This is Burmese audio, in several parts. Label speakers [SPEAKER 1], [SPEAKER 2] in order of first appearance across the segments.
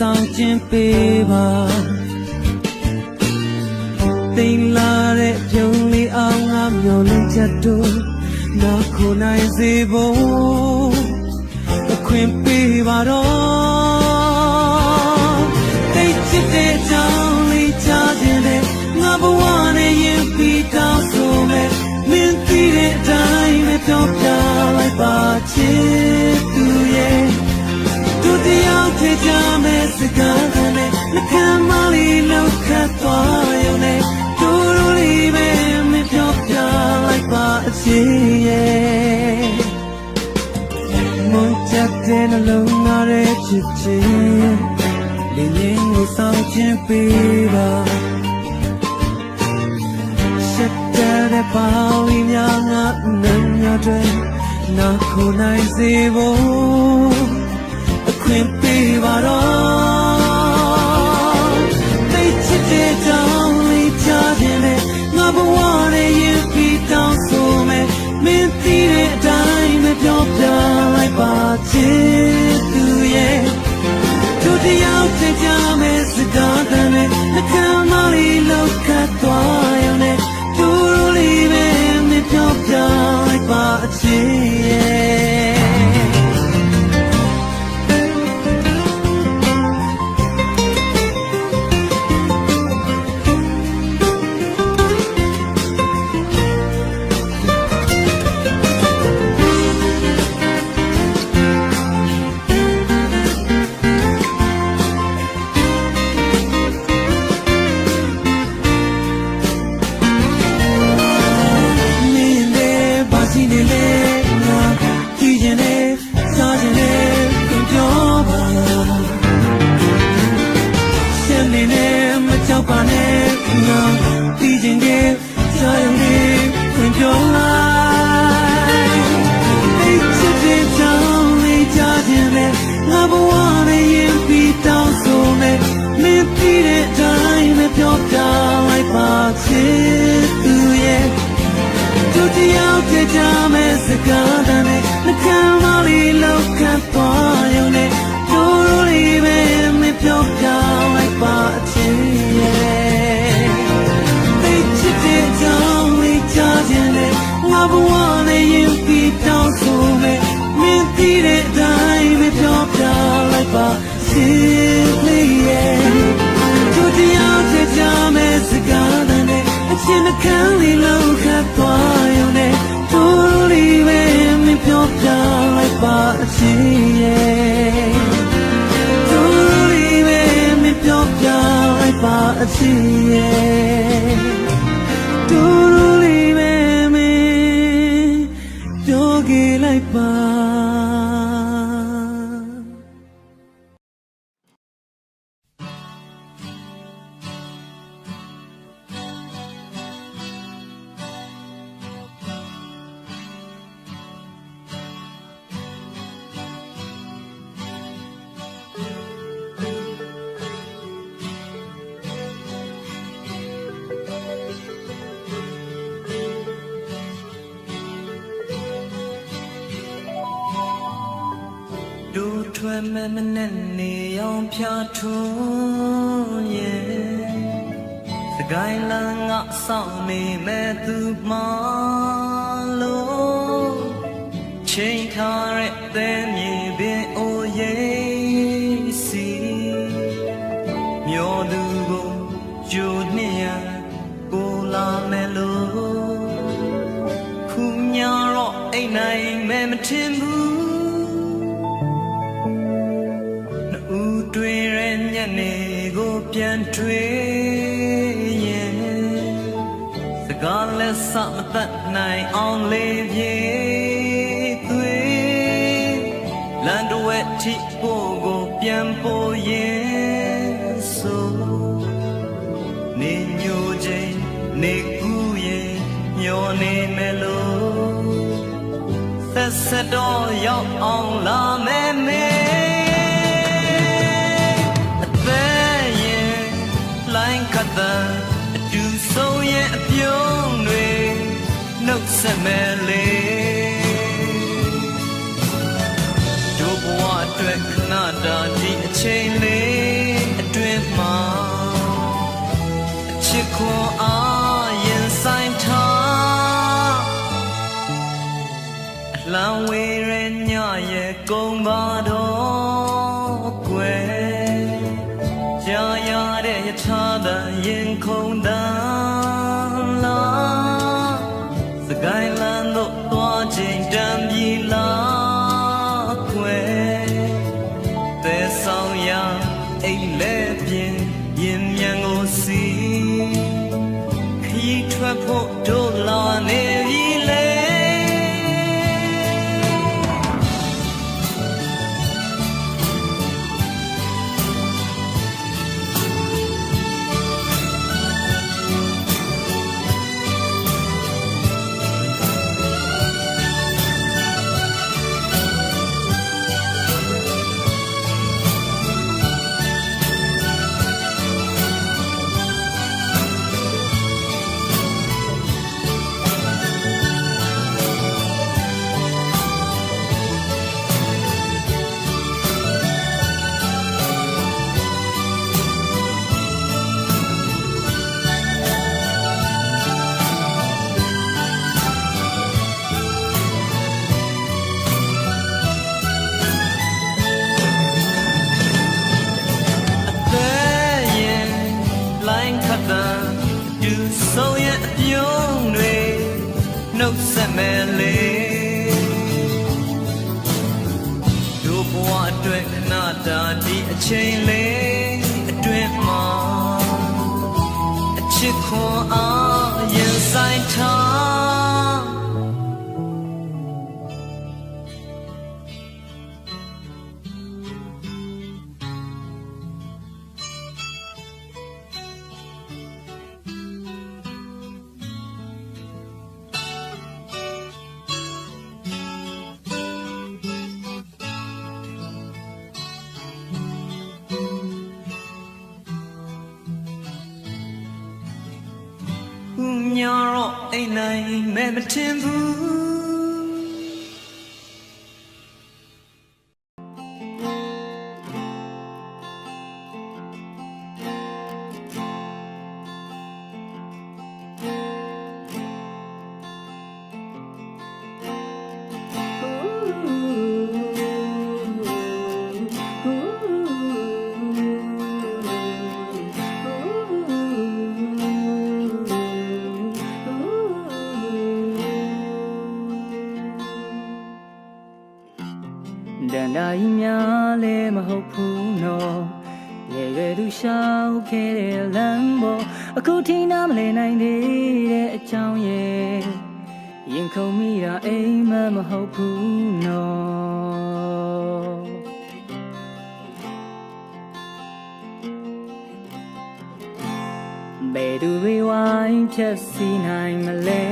[SPEAKER 1] ဆောင်ကျင်းပေးပါတိမ်လာတဲ့ပြုံးလေးအောင်ငါမျောလင့်ချက်တို့နောက်ခုနိုင်စေဖို့အခွင့်ပေးပါတော့တိတ်ချစ်တဲ့ကြောင်းလေးချခြင်းတဲ့ငါဘဝနဲ့ရင်ပြီးတောင်းဆိုမဲ့မင်းသိတဲ့အတိုင်းပဲပြောပြလိုက်ပါချစ်သူရဲ့သူတရား စကားကနဲ့နှကမ်းမလေးလောက်ခတ်သွားရုံနဲ့တူတူလေးပဲမပြောပြလိုက်ပါအချစ်ရဲ့မွန်ချက်တဲ့နှလုံးသားရဲ့ချစ်ချင်းလင်းရင်ကိုဆောင်ခြင်းပေးပါရှက်တဲ့ပေါင်းများငါနှမ်းများတွေနာခုနိုင်စေဖို့အခွင့်ပေးပါတော့သိချစ်တဲ့ကြောင့်လေးချခြင်းနဲ့ငါဘဝနဲ့ရင်ပြီးတောင်းဆိုမယ်မင်းသိတဲ့အတိုင်းမပြောပြလိုက်ပါချစ်သူရဲ့သူတယောက်တည်းကြမဲ့စကားတွေနဲ့နှကမ်းမလေးလောက်ခတ်သွားရုံနဲ့တူတူလေးပဲမပြောပြလိုက်ပါအချစ်ရဲ့ကြမဲ့စကားတည်းနဲ့နှကမ်းမလေးလောက်ခတ်သွားရုံနဲ့တူတူလေးပဲမပြောပြလိုက်ပါအချစ်ရဲ့သိချစ်တဲ့ကြောင့်လေးချခြင်းနဲ့ငါဘဝနဲ့ရင်ပြီးတောင်းဆိုမယ်မင်းသိတဲ့အတိုင်းမပြောပြလိုက်ပါချစ်လေးရဲ့တူတရားကြမဲ့စကားတည်းနဲ့အချစ်နှကမ်းလေးလောက်ခတ်သွားရုံနဲ့တူလေးပဲမပြောပြလိုက်ပါအချစ်ရဲ့တူလေးပဲမပြောပြလိုက်ပါအချစ်ရဲ့တူလေးပဲမပြောခဲ့လိုက်ပါထွေမဲ့မနဲ့နေအောင်ဖြာထွန်းရဲ့စကိုင်းလန်းငါဆောင်နေမဲ့သူမလို့ချိန်ထားတဲ့သဲမြေပင်အိုရေးစီမျောသူကိုကြိုနှစ်ရကိုလာမယ်လို့ခုညာတော့အိမ်နိုင်မဲ့မထင်ဘူးတွေ့ရညနေကိုပြန်တွေ့ရင်စကားလက်စမတတ်နိုင်အောင်လေးပြေးသွေးလမ်းတစ်ဝက်ထိပို့ကိုပြန်ပို့ရင်ဆိုနေညိုချိန်နေကူရင်ညောနေမယ်လို့ဆက်တော့ရောက်အောင်လာမယ်မေခတ်တဲ့အတူဆုံးရဲ့အပြုံးတွေနှုတ်ဆက်မဲ့လေတို့ဘဝအတွက်ခဏတာဒီအချိန်လေးအတွင်းမှာအချစ်ခွန်အားရင်ဆိုင်ထားအလံဝေးရညရဲ့ကုံပါတော့ကွယ်ကြာရတဲ့ယထာတန်ရင်ခုန်တန်လာစကိုင်းလန်းတို့သွားချိန်တံပြီလာကွယ်သဲဆောင်ရ ဆက်မယ်လေတို့ဘဝအတွက်ခဏတာဒီအချိန်လေးအတွင်းမှာအချစ်ခွန်အားရင်ဆိုင်ထားညာတော့အိမ်နိုင်မဲ့မထင်ဘူးဒန္တာကြီးများလည်းမဟုတ်ဘူးနော်ရေရွယ်သူရှောက်ခဲ့တဲ့လမ်းပေါ်အခုထိနားမလဲနိုင်သေးတဲ့အကြောင်းရဲ့ရင်ခုန်မိတာအိမ်မဟုတ်ဘူးနော်ဘယ်သူတွေဝိုင်းဖြတ်စီနိုင်မလဲ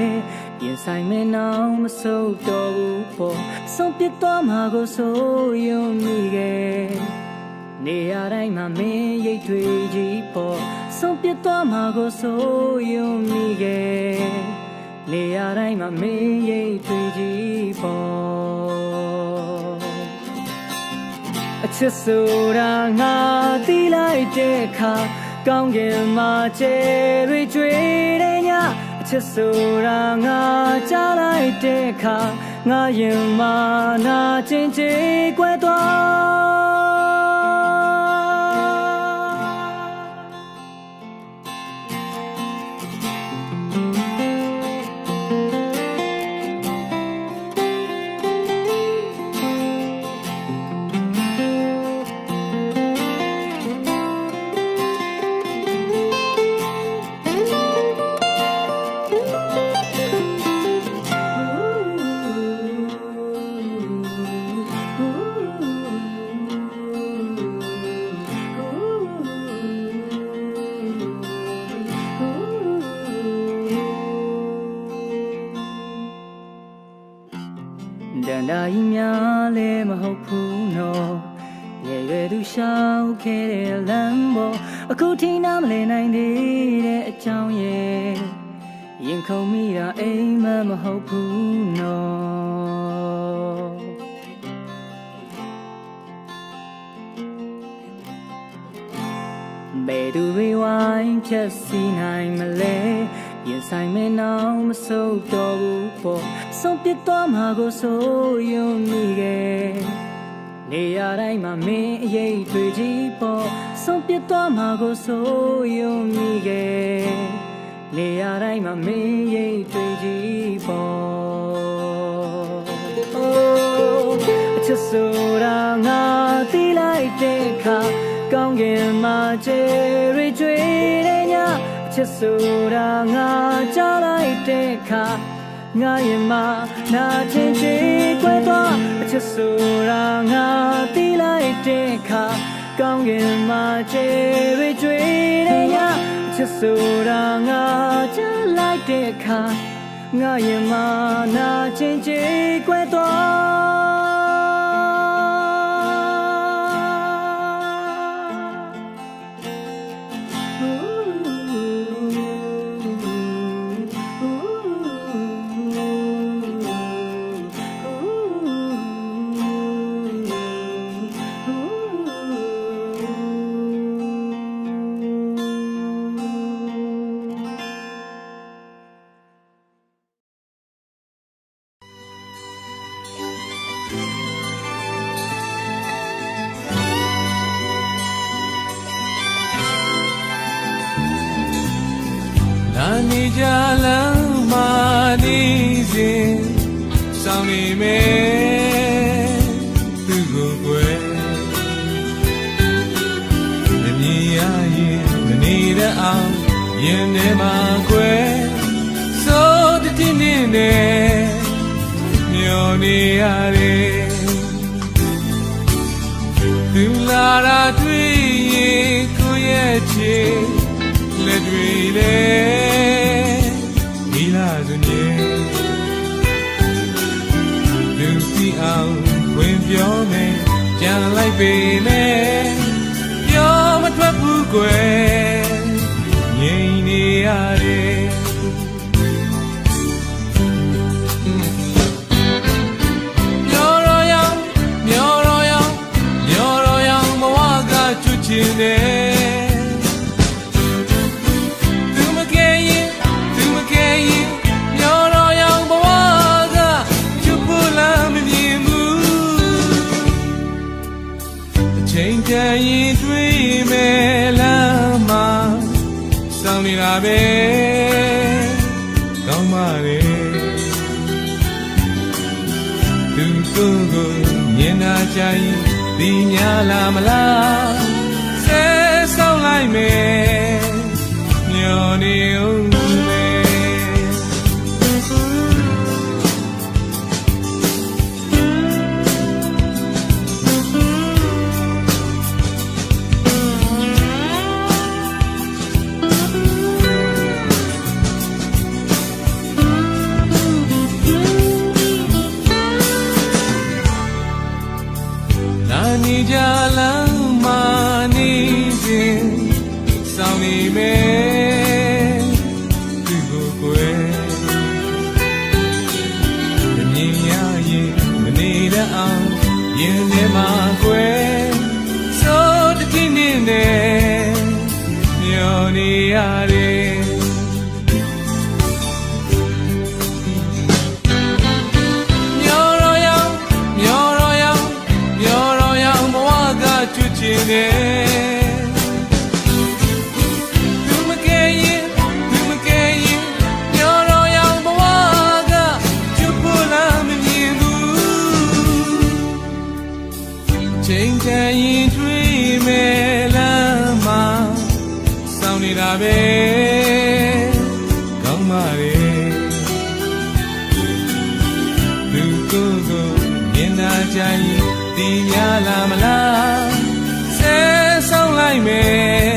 [SPEAKER 1] ရင်ဆိုင်မဲ့နောင်မစိုးတော့ဘူးပေါ့ဆုံးပြစ်သွားမှာကိုဆိုယုံမိခဲ့နေရာတိုင်းမှာမင်းရိတ်တွေကြီးပေါ့ဆုံးပြစ်သွားမှာကိုဆိုယုံမိခဲ့နေရာတိုင်းမှာမင်းရိတ်တွေကြီးပေါ့အချစ်ဆိုတာငါသိလိုက်တဲ့အခါကောင်းကင်မှာကျဲတွေကျွေးတဲ့ညချစ်ဆိုတာငါကြားလိုက်တဲ့အခါငါရင်မနာချင်းချေကွယ်ဒန္တာကြီးများလည်းမဟုတ်ဘူးနော်ရေရွယ်သူရှောက်ခဲ့တဲ့လမ်းပေါ်အခုထိနားမလဲနိုင်သေးတဲ့အကြောင်းရဲ့ရင်ခုန်မိတာအိမ်မဟုတ်ဘူးနော်ဘယ်သူတွေဝိုင်းဖြတ်စီနိုင်မလဲရင်ဆိုင်မဲ့နောင်မစိုးတော့ဘူးပေါ့ဆုံးပြစ်သွားမှာကိုဆိုယုံမိခဲ့နေရာတိုင်းမှာမင်းအရေးတွေကြီးပေါ့ဆုံးပြစ်သွားမှာကိုဆိုယုံမိခဲ့နေရာတိုင်းမှာမင်းအရေးတွေကြီးပေါ့အချစ်ဆိုတာငါသိလိုက်တဲ့အခါကောင်းကင်မှာကျဲတွေကျွေးတဲ့ညချစ်ဆိုတာငါကြားလိုက်တဲ့အခါငါရင်မနာချင်းချေကွယ်သွားအချစ်ဆိုတာငါသိလိုက်တဲ့အခါကောင်းကင်မှာကျဲတွေကျွေးတဲ့ညချစ်ဆိုတာငါကြားလိုက်တဲ့အခါငါရင်မနာချင်းချေကွယ်သွား
[SPEAKER 2] 你家冷马里
[SPEAKER 1] စဉ်ဆောင်နေမယ်သူကိုကွယ်မမြင်ရရင်မနေတတ်အောင်ရင်ထဲမှာကွယ်စိုးတည်နေနေမျောနေရတယ်သူလာတာတွေ့ရင်ကိုရဲ့ချေလက်တွေလေဒီလာစွနေလူတီအောင်ဝင်ပြောမယ်ကြံလိုက်ပေမယ်ပြောမထွက်ဘူးကွယ်ငြိမ်နေရတယ်ချင်းတယ်သူမကယ်ရင်မျောတော့ရောင်ဘဝကချွတ်ဖို့လားမမြင်ဘူးအချိန်တန်ရင်တွေ့မယ်လားမစောင့်နေတာပဲကောင်းပါလေသူကိုမြင်တာကြရင်ဒီညာလားမလားဆောင်းလိုက်မယ်မျောနေဦးမယ်နာနေကြလားဆောင်းနေမယ်သူကိုကွယ်မမြင်ရရင်မနေတတ်အောင်ရင်ထဲမှာကွယ်စိုးတည်နေနေမျောနေရတယ်မျောတော့ရောင်ဘဝကချွတ်ချင်တယ်ချိန်တန်ရင်တွေ့မယ်လားမစောင့်နေတာပဲကောင်းပါလေသူကိုမြင်တာကြရင်ဒီများလားမလားဆဲဆောင်လိုက်မယ်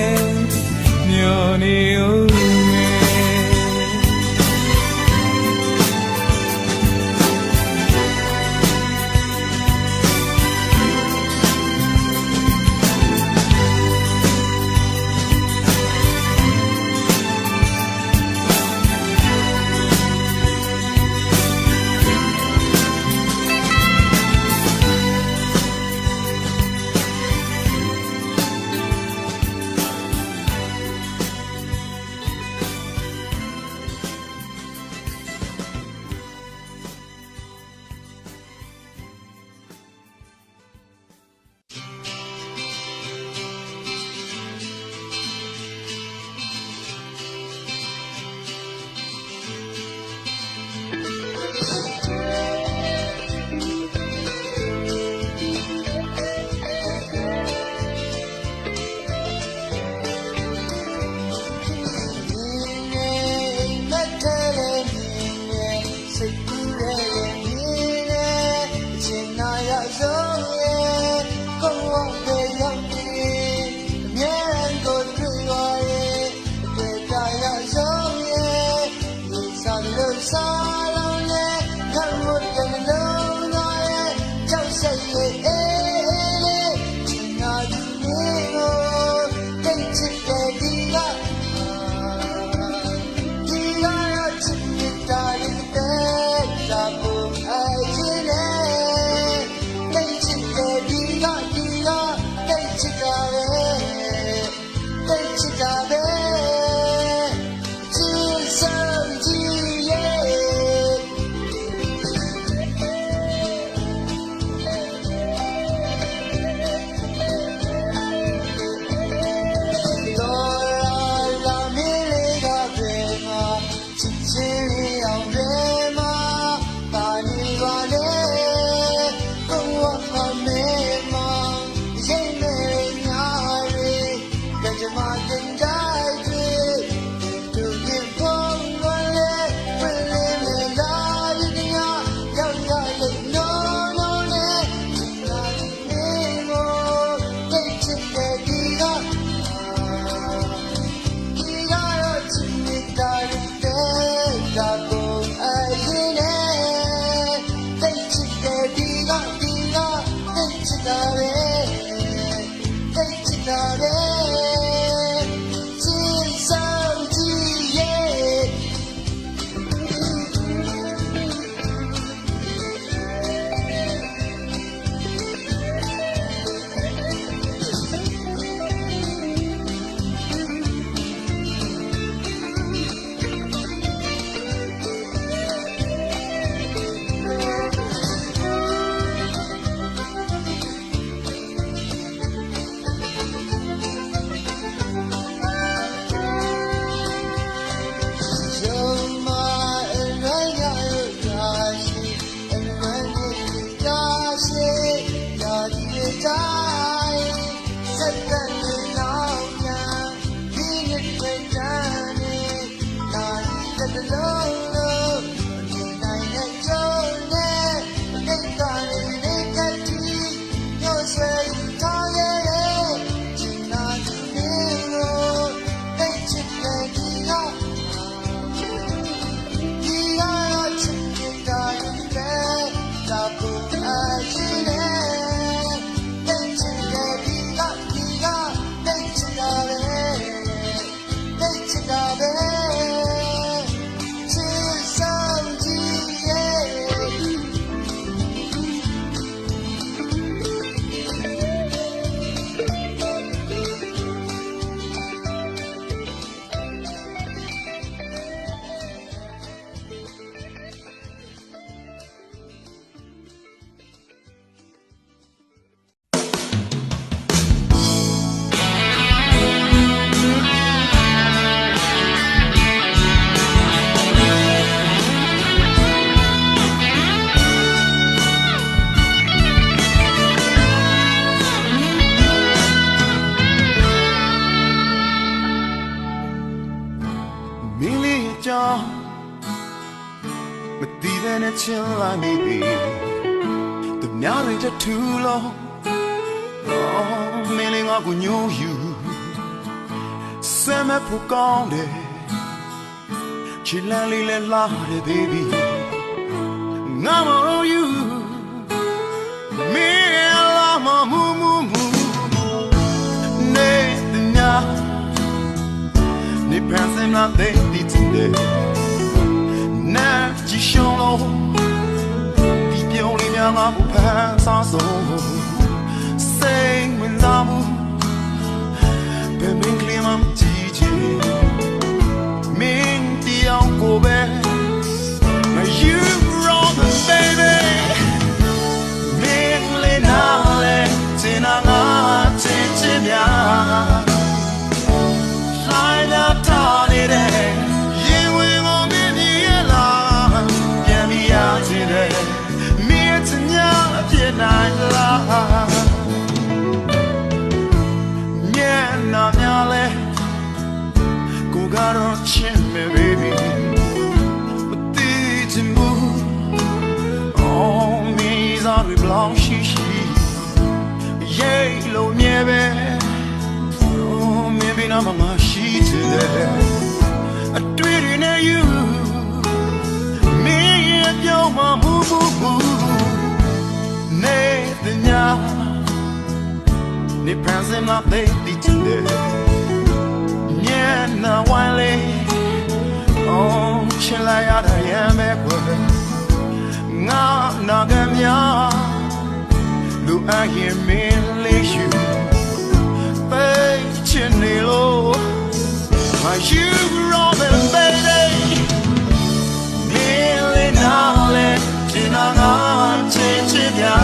[SPEAKER 1] မျောနေဦး
[SPEAKER 2] chin like me the marriage too long oh meaning I go know you send me for conde chillali le la de baby I'm on you me la ma mu mu mu ne nya ne pensem na de ditinde na ji shon lo di pyon li nya ma bu pan sa so sing when da mu pe min clear mam ji ji min ti ang ko be you wrong baby min le na le tin na nga tin tin ya lai na ta ni de yin wi mo mi ni la pian mi ya tin de mi tin ya pian nai la nya na nya le ko ga ro chin me baby oh mes are blanches yellow nieve oh maybe na mama sheet I tweet in you me and your mama boo boo ne nya ne pense na baby today nya na wale oh chila ya da yame kwa nga na gamya lu a ye me le you pay chinelo my you robin baby nearly now let tina nga chin ya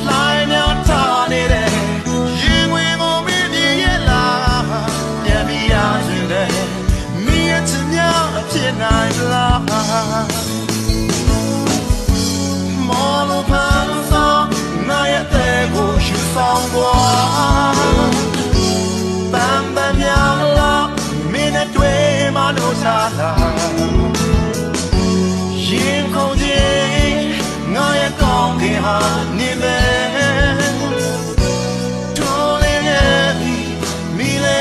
[SPEAKER 2] line out tani de yin we mo mi ni la ya mi ya jin de mi at nya pin nai la Molo panza na ya te go shu song gua bam bam ya la min twe ma no sa la yin kong jin nga ya kong ki ha ni me to le ye mi le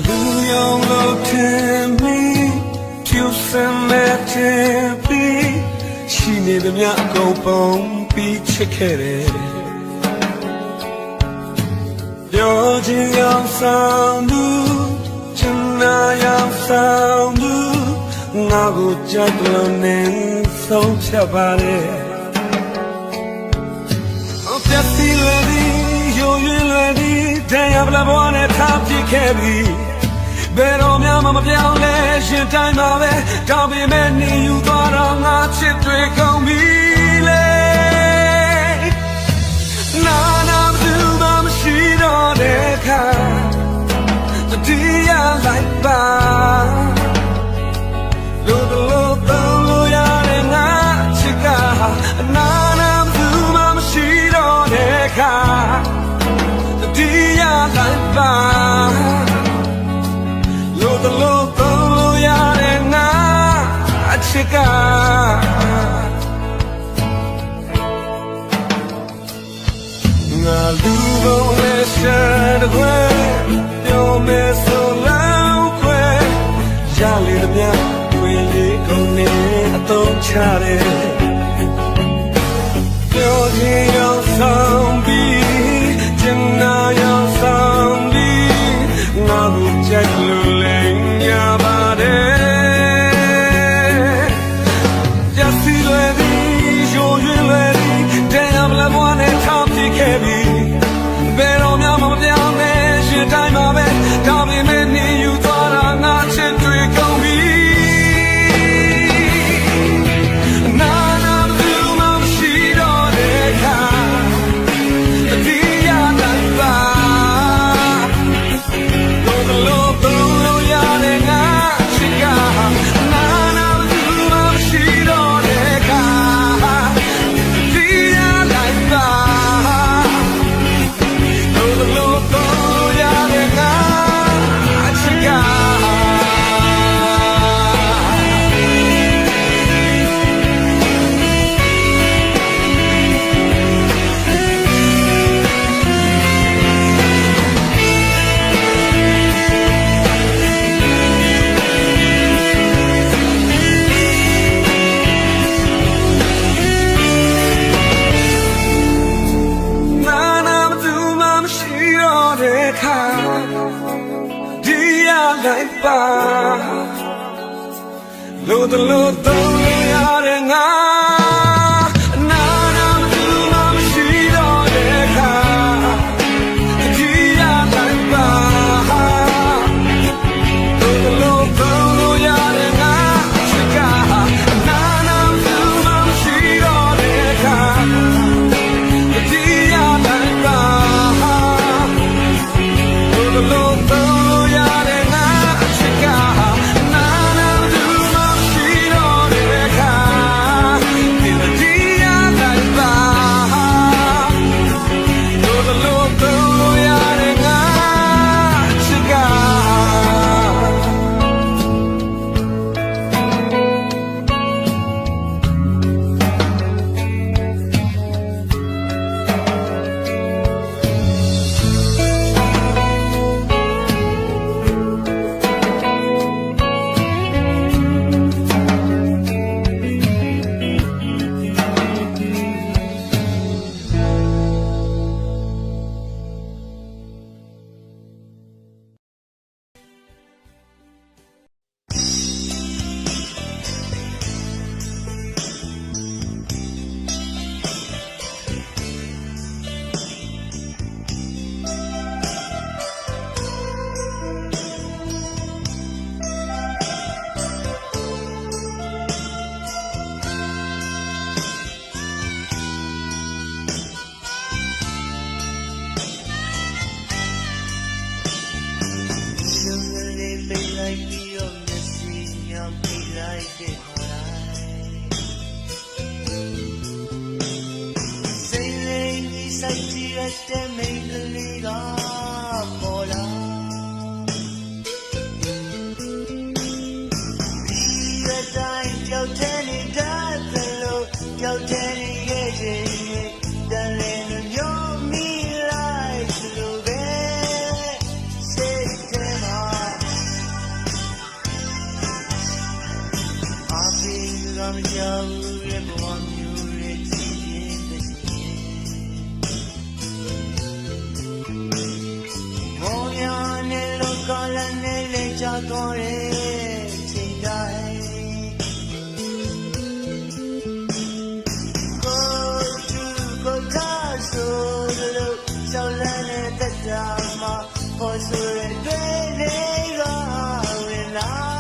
[SPEAKER 1] လူရောင်လို့ထင်ပြီးဖြူစင်မဲ့ထင်ပြီးရှိနေသမျှအကုန်ပုံပြီးချစ်ခဲ့တယ်ပြောချင်ရောက်ဆောင်သူချင်နာရောက်ဆောင်သူငါကိုကြိုက်လို့နေဆုံးဖြတ်ပါလေပြတ်စီလွယ်သည်ရိုးရွင်လွယ်သည်တရားပလဘောနဲ့ထားပြစ်ခဲ့ပြီဘယ်တော့မှမပြောင်းလဲရှင်တိုင်းမှာပဲတောင်းပေမဲ့နေယူသွားတော့ငါချစ်တွေကုန်ပြီလေနာနာသူမရှိတော့တဲ့အခါတတိယလိုက်ပါလို့လို့တော့လို့ရတဲ့ငါချစ်ကနာနာသူမရှိတော့တဲ့အခါတတိယလိုက်ပါလို့တော့လို့ရတဲ့ငါချစ်ကငါလူပုံနဲ့ရှာတဲ့ခွဲပြောမယ်ဆိုလောက်ခွဲရလေတဲ့မြတ်တွေ့လေကုန်နေအသုံးချတယ်ပြောချင်ရောက်ဆောင်ပြီးကျင်နာရောက်ဆောင်ပြီးငါတို့ကြိုက်လို့လဲရပါတယ်ကြစီလွယ်သည်ရိုးရွင်လွယ်သည်တရားပလဘွားနဲ့ထောက်ပြခဲ့ပြီဘယ်တော့မှမပြောင်းလဲရှင်တိုင်းမှာပဲဒါပေမဲ့နေယူသွားတာငါချစ်တွေကုန်ပြီနာနာသူမရှိတော့တဲ့အခါတတိယလိုက်ပါလို့လို့ရတဲ့ငါချစ်ကနာနာသူမရှိတော့တဲ့အခါတတိယလိုက်ပါလို့ရတဲ့ငါချစ်ကလိုက်ပါလို့တော့ရတဲ့ငါနာနာသူမရှိတော့တဲ့အခါတတိယလိုက်ပါလို့တော့ရတဲ့ငါချစ်ကနာနာသူမရှိတော့တဲ့အခါတတိယလိုက်ပါလို့တော့ရတဲ့ငါSay နဲ့လေချသွားတဲ့ချိန်တိုင်းကိုထားဆိုလို့ရှောက်လန်းတဲ့တက်တာမှာပေါ်ဆိုရတဲ့လေးကဝင်လာ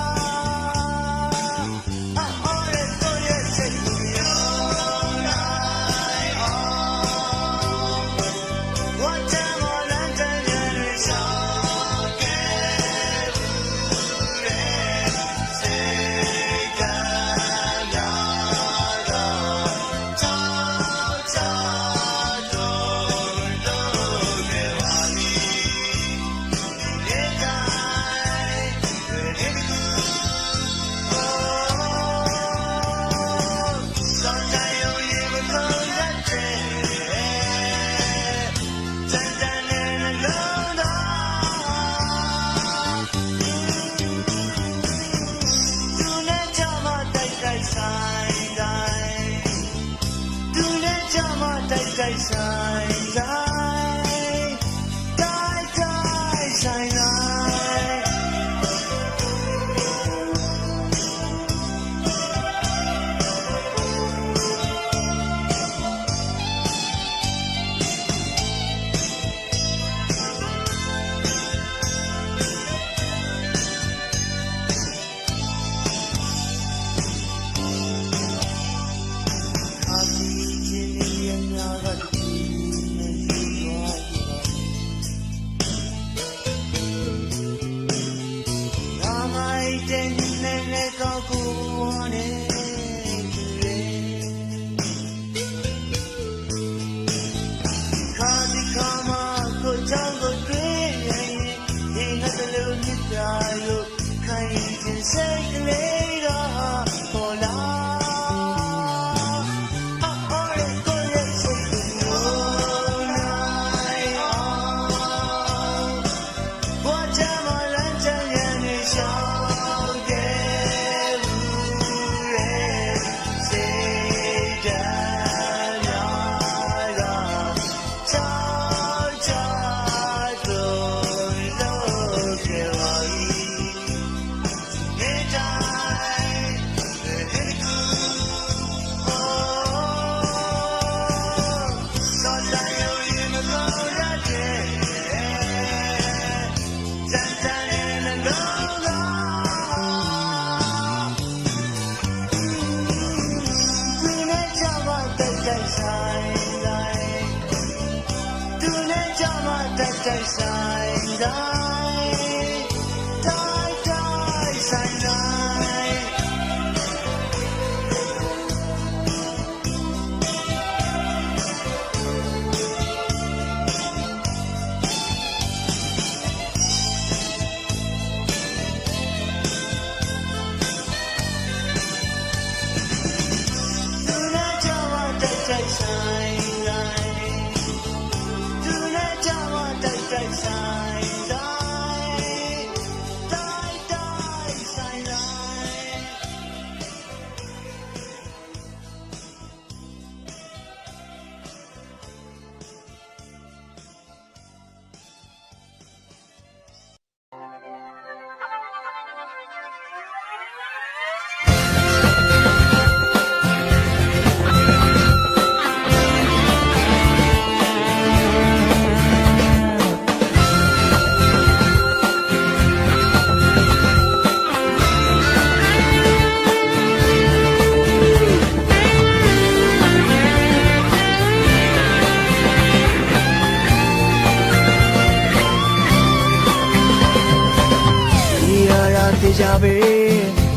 [SPEAKER 3] ကြပေ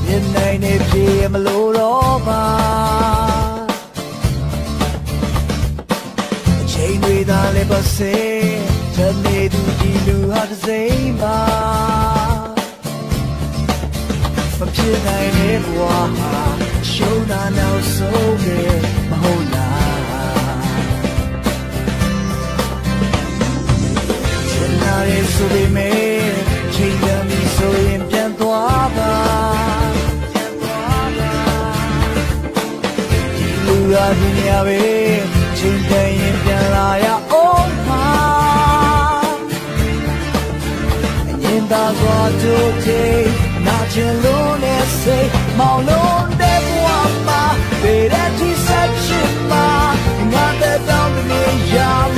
[SPEAKER 3] မျက်နှာနဲ့ပြေမလို့တော့ပါအချိန်တွေသာလည်းပါစေတနေ့သူဒီလူဟာတစ်စိမ့်ပါမဖြစ်နိုင်တဲ့ဘဝဟာရှုံးတာနောက်ဆုံးပဲမဟုတ်လားချိန်လာရဲ့ဆိုပေမဲ့ချိန်ရမီဆိုရင်ပြန်သွားပါဒီလူဟာဒီနေရာပဲချိန်တန်ရင်ပြန်လာရအောင်ပါအငြ င်သာစွာတို့တဲ့နာချင်လို့နဲ့စိတ်မောင်လုံးတဲ့ဘဝမှာပေတဲ့ဒီဆက်ချင်မှာငါတဲ့တောင်းနေရ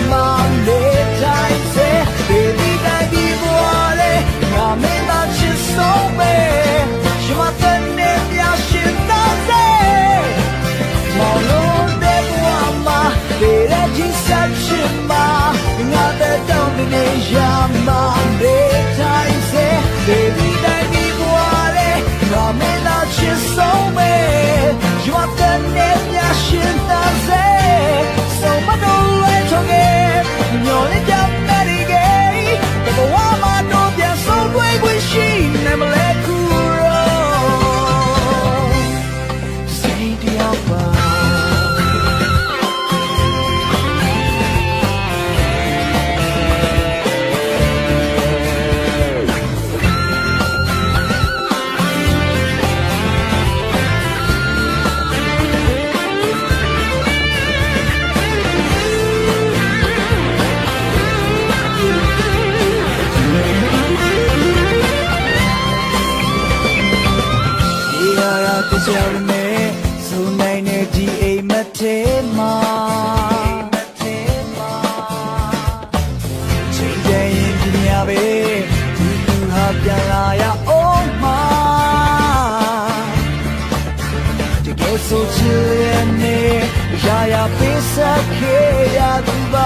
[SPEAKER 3] မှာလေတိုင်းစေ baby တိုင်းဒီဘဝလေးငါမင်းသားချစ်ဆုံးပဲရှိမတဲ့နေပြရှင်သားစေမောင်လုံးတဲ့ဘဝမှာပေတဲ့ဒီဆက်ချင်မှာငါတဲ့တောင်းနေရမှာလေတိုင်းစေ baby တိုင်းဒီဘဝလေးငါမင်းသားချစ်ဆုံးပဲရှိမတဲ့နေပြရှင်သားစေSo much love to give, you're the daddy gay. The woman don't be so great when she never let go. Say the opera. Tell me, so many D.A. Matema. Change in Dunyave, you have Yalaya, oh my. To get so chilly, Yaya Pisa Kaya Dubai.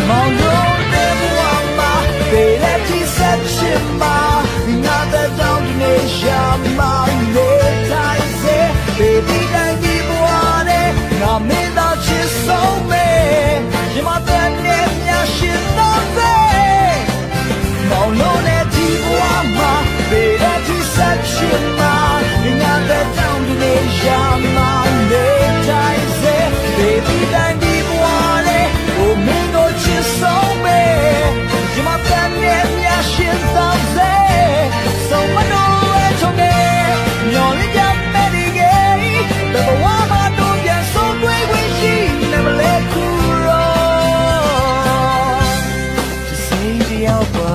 [SPEAKER 3] Mondo Nebuama, they let you set Shima. Another domination, my time say, baby, don't give one. I'm in the chest so bad. You must have never shit not say. No, no, let you one, baby, to such a man. Another domination, my time say, baby, don't give one. Oh, me go chest so bad. You must have never shit not say. So much love to give, you're the daddy gay. The woman don't get so great when she never let go. To say the opera.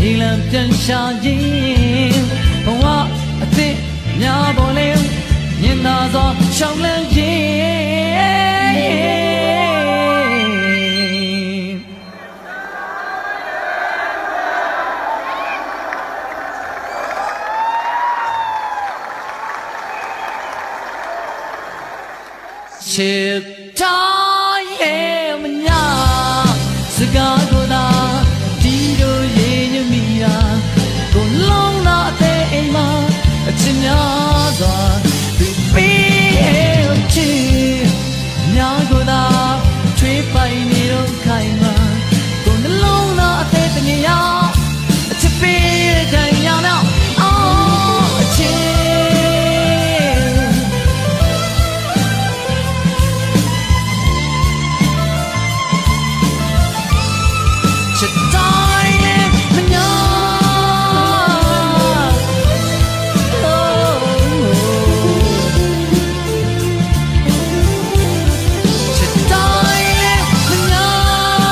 [SPEAKER 1] ရေလံပြန်ရှာခြင်းဘဝအသစ်များပေါ်လေညင်သာစွာရှောင်လန်းခြင်းချစ်ထားရဲ့မညာစကားကိုသာဒီလိုရေးညမိတာကိုလုံးလာတဲ့အိမ်မှာအချစ်များစွာသူပေးရဲ့ချစ်များကိုသာချွေးပိုင်နေတော့ခိုင်မှာကိုနှလုံးသားအသေးတနေရအချစ်ပေးတဲ့ညောင်တော့အချစ်ချစ်တိုင်းနဲ့မညာချစ်တိုင်းနဲ့မညာ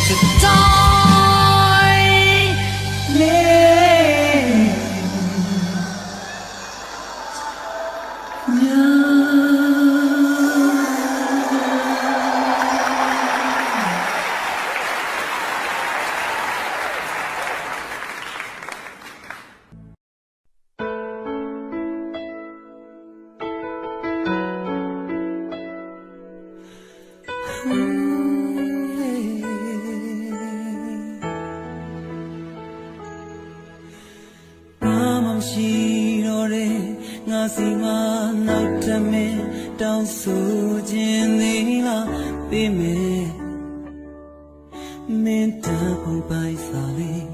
[SPEAKER 1] ချစ်တိုင်းနဲ့ရှိတော့တယ်ငါစီမနောက်ထပ်မဲတောင်းဆိုခြင်းသေးလားပေးမယ်မင်းတပုံပိုင်စားလေး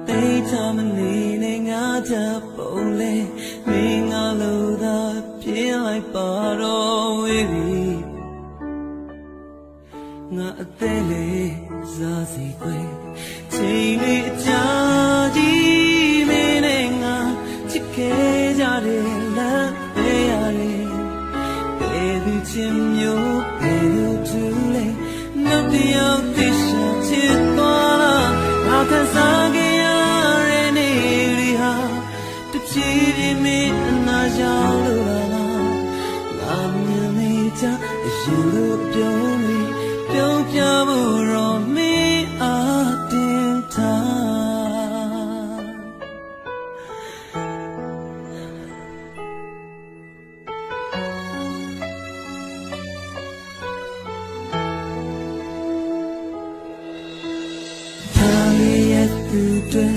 [SPEAKER 1] တိတ်ချမနေနဲ့ငါတပုံလေမင်းငါလို့သာပြင်းလိုက်ပါတော့ဝေးပြီငါအသေးလေးစားစီခွေချိန်လေးအကြာကြီးမင်းနဲ့ငါချစ်ခဲ့ကြတယ်လားပေးရတယ်ဘယ်သူချင်မျိုးဘယ်သူတူလဲနောက်တစ်ယောက်သိရှာချစ်သွားလားငါခံစားခဲ့ရတဲ့နေ့တွေဟာတဖြည်းဖြည်းမင်းအနာရောက်လို့လားငါမြင်နေကြအရင်လိုပြုံးပြီးပြုံးပြဖို့တော့မင်းအားတင်ထားသူတွေ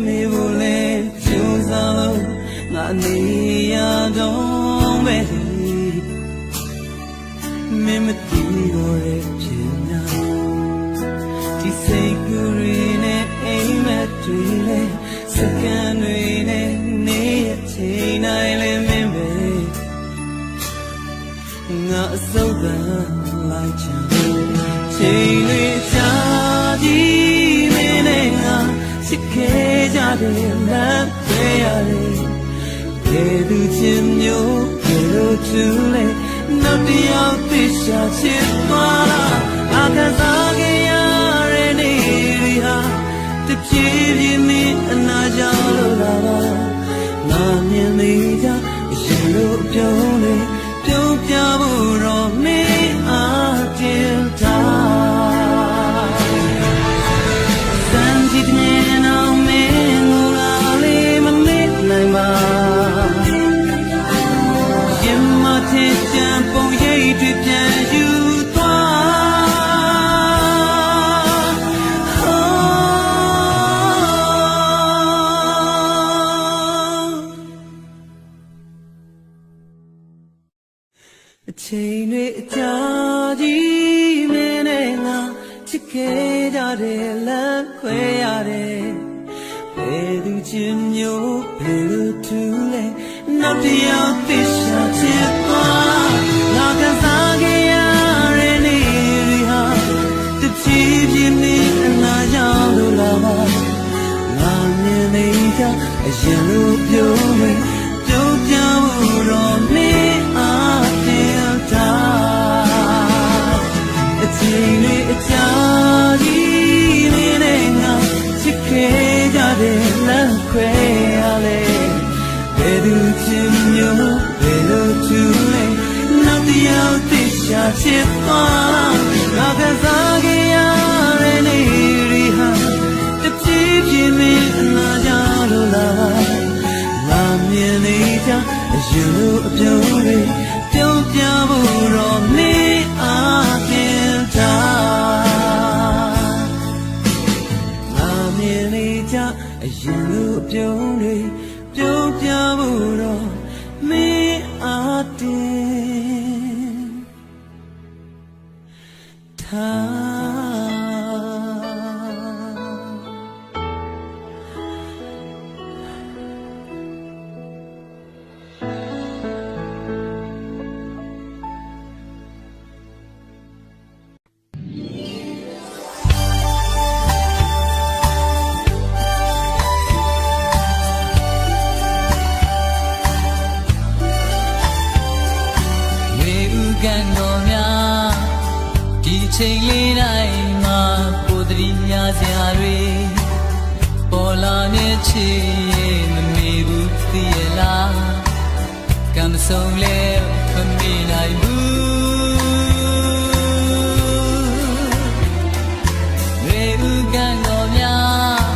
[SPEAKER 1] မေဖို့လဲကျိုးစားလို့ငါနေရတော့မယ်မင်းမတီးတော့တဲ့ပြင်နာဒီစိတ်ကူးရင်းနဲ့အိမ်မက်တွေလဲစကန်တွေနဲ့နေရချိန်တိုင်းလဲမင်းပဲငါအစိုးကလိုက်ချင်ချိန်လေးချာကြီးမင်းနဲ့ငါချစ်ခဲ့ကြတယ်လားပေးရတယ်ဘယ်သူချင်မျိုးဘယ်လိုတူလဲနောက်တစ်ယောက်သိရှာချစ်သွားလားငါခံစားခဲ့ရတဲ့နေ့တွေဟာတဖြည်းဖြည်းမင်းအနာရောက်လို့လားငါမြင်နေကြအရင်လိုပြုံးနေပြုံးပြဖို့တော့မင်းအားတင်ထားစံကြည့်နေတော့မင်းငိုလာလေးမမေ့နိုင်ပါရင်မထင်ကြံပုံရိပ်တွေပြန်ယူအချိန်တွေအကြာကြီးမင်းနဲ့ငါချစ်ခဲ့ကြတယ်လမ်းခွဲရတယ်ဘယ်သူချင်မျိုးဘယ်လိုတူလဲနောက်တစ်ယောက်သိရှာချစ်သွားငါခံစားခဲ့ရတဲ့နေ့တွေဟာတဖြည်းဖြည်းမင်းအနာရောက်လို့လားငါမြင်နေကြအရင်လိုပြုံးနေပြုံးပြဖို့တော့မင်း ရင်လိုအပြုံးတွေပြုံးပြဖို့တော့မင်းအားဖြင့်ထားငါမြင်နေကြအရင်လိုအပြုံးတွေပြုံးပြဖို့တော့မင်းအားတင်ထားချိန်လေးတိုင်းမှာပိုတရီများစရာတွေပေါ်လာနေချေမမေဘူးသိရလားကံမဆုံးလဲမမေနိုင်ဘူးရေဦးကန်တော်များ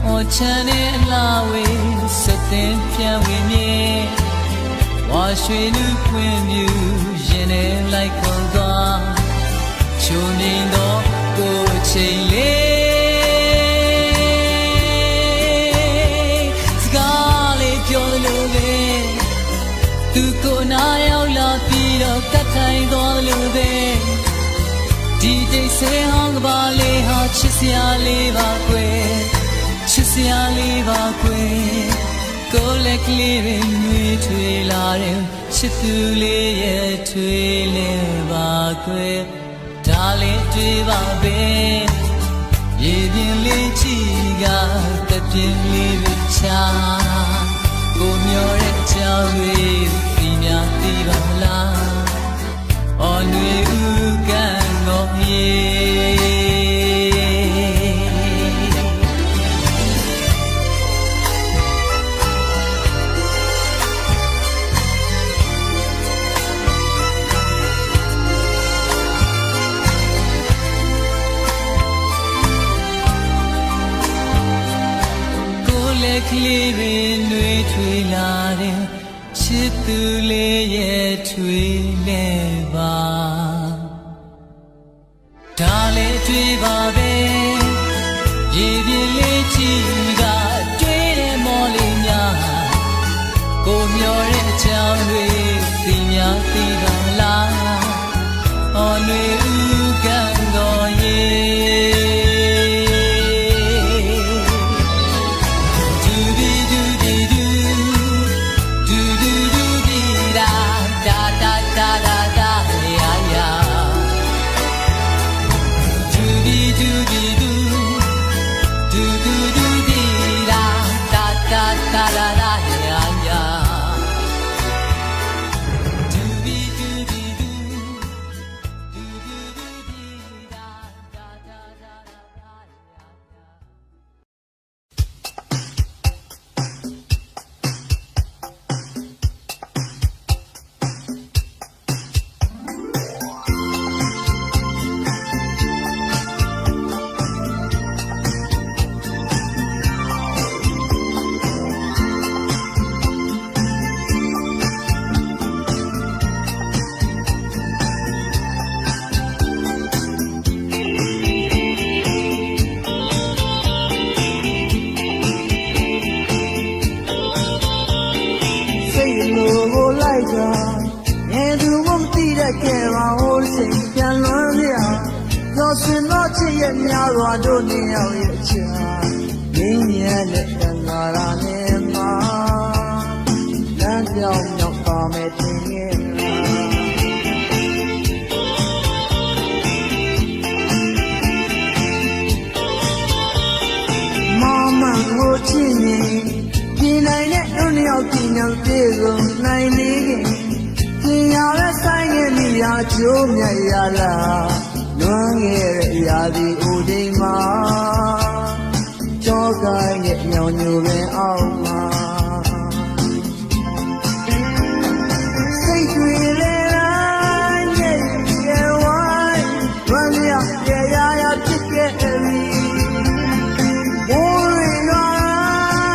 [SPEAKER 1] ဟောချမ်းတဲ့အလားဝေးစတဲ့ပြန်ဝင်မြေဝါရွှေလူခွင်မြူရင်ထဲလိုက်ကုန်သွားချိုနေတော့ကိုယ်ချိန်လေးစကားလေးပြောလို့ပဲသူကိုနာရောက်လာပြီးတော့ကတ်ထိုင်သွားလို့ပဲဒီတိတ်ဆဲဟောင်းကပါလေးဟာချစ်စရာလေးပါကွယ်ချစ်စရာလေးပါကွယ်ကိုယ်လက်ကလေးတွေငွေထွေလာတယ်ချစ်သူလေးရဲ့ထွေလဲပါကွယ်ဒါလေးတွေ့ပါပဲရေပြင်းလေးချီကတပြင်းလေးဝချာကိုမျောတဲ့ကြောင်တွေဒီများသိပါလားအော်တွေဥကန်တော်ရေကလေးတွေနှွေးထွေလာတယ်ချစ်သူလေးရဲ့ထွေလဲပါဒါလေးတွေ့ပါပဲရေပြင်းလေးချီကတွေ့တယ်မော်လေးများကိုမျောတဲ့အချောင်းတွေသိများသိပါလားအော်နှွေဦးကန်တော်ရေများစွာတို့နေရောက်ရဲ့ချာငင်းမြဲတဲ့တန်လာရာနဲ့မှာလမ်းပြောင်းရောက်ပါမယ်တင်ရဲ့မောင်မကိုချစ်နေပြည်နိုင်တဲ့တို့နေရောက်ပြည်နယ်ပြေဆုံးနိုင်နေခင်ပြင်ရတဲ့ဆိုင်ရဲ့မိရာချိုးမြတ်ရလားလွမ်းခဲ့တဲ့ရာသီဥဒိမှာကြောကိုင်းရဲ့ညောင်ညိုပင်အောက်မှာစိတ်တွေလေတိုင်းရဲ့ရဲ့ဝိုင်းဝမ်းရရဲ့ရာရာဖြစ်ခဲ့ပြီဘိုးရင်းတို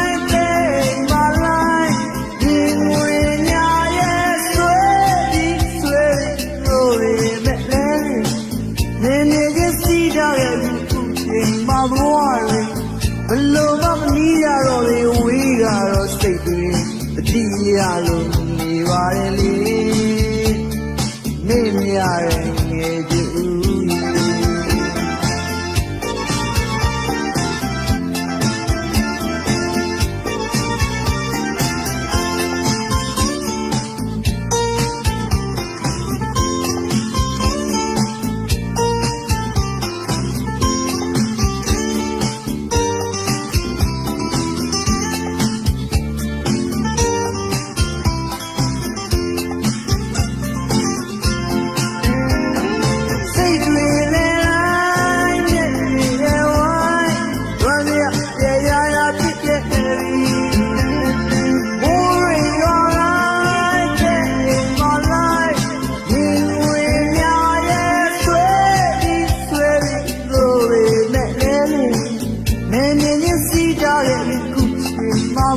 [SPEAKER 1] င်းတဲ့မလိုက်ဒီငွေညာ
[SPEAKER 3] ရလို့နေပါတယ်လေနေမရတဲ့ငယ်ကျူ